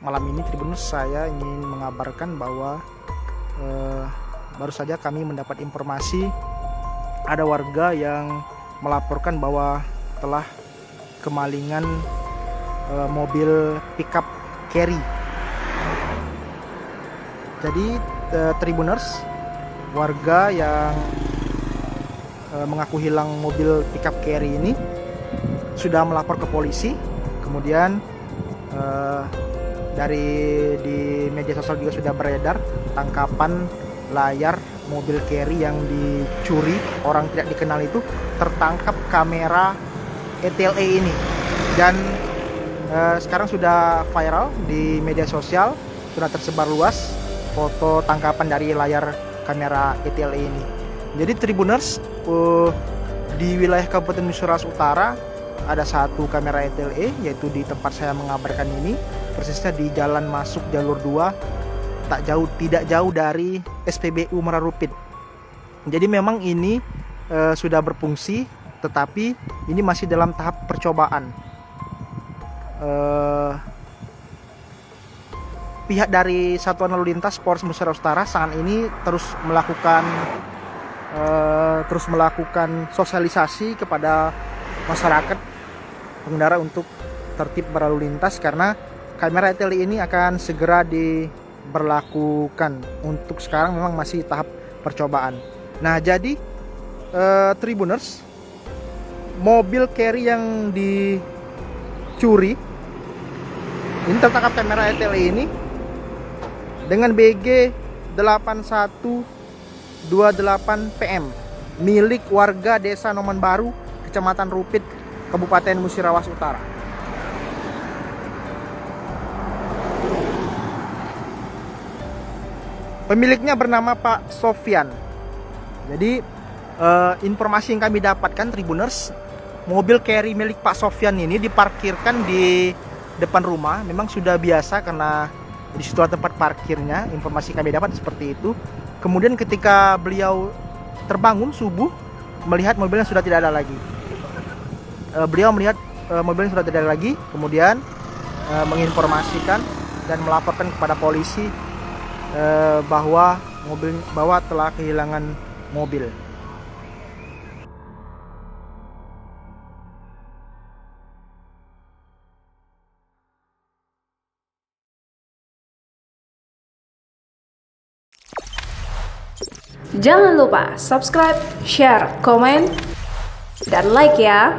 malam ini Tribuners, saya ingin mengabarkan bahwa baru saja kami mendapat informasi ada warga yang melaporkan bahwa telah kemalingan mobil pickup carry. Jadi Tribuners, warga yang mengaku hilang mobil pickup carry ini sudah melapor ke polisi. Kemudian di media sosial juga sudah beredar tangkapan layar mobil carry yang dicuri orang tidak dikenal itu, tertangkap kamera ETLE ini, dan sekarang sudah viral di media sosial, sudah tersebar luas foto tangkapan dari layar kamera ETLE ini. Jadi Tribuners, di wilayah Kabupaten Musirawas Utara ada satu kamera ETLE, yaitu di tempat saya mengabarkan ini, persisnya di jalan masuk jalur 2, tidak jauh dari SPBU Merarupit. Jadi memang ini sudah berfungsi, tetapi ini masih dalam tahap percobaan. Pihak dari Satuan Lalu Lintas Polres Musirawas Utara saat ini terus melakukan sosialisasi kepada masyarakat pengendara untuk tertib berlalu lintas, karena kamera ETLE ini akan segera diberlakukan. Untuk sekarang memang masih tahap percobaan. Nah, jadi Tribuners, mobil carry yang dicuri ini tertangkap kamera ETLE ini dengan BG 8128 PM milik warga Desa Noman Baru, Kecamatan Rupit, Kabupaten Musirawas Utara. Pemiliknya bernama Pak Sofyan. Jadi informasi yang kami dapatkan Tribuners, mobil carry milik Pak Sofyan ini diparkirkan di depan rumah. Memang sudah biasa karena di situ tempat parkirnya, informasi kami dapat seperti itu. Kemudian ketika beliau terbangun subuh, melihat mobilnya sudah tidak ada lagi. Beliau melihat mobilnya sudah tidak ada lagi, kemudian menginformasikan dan melaporkan kepada polisi bahwa telah kehilangan mobil. Jangan lupa subscribe, share, komen, dan like ya.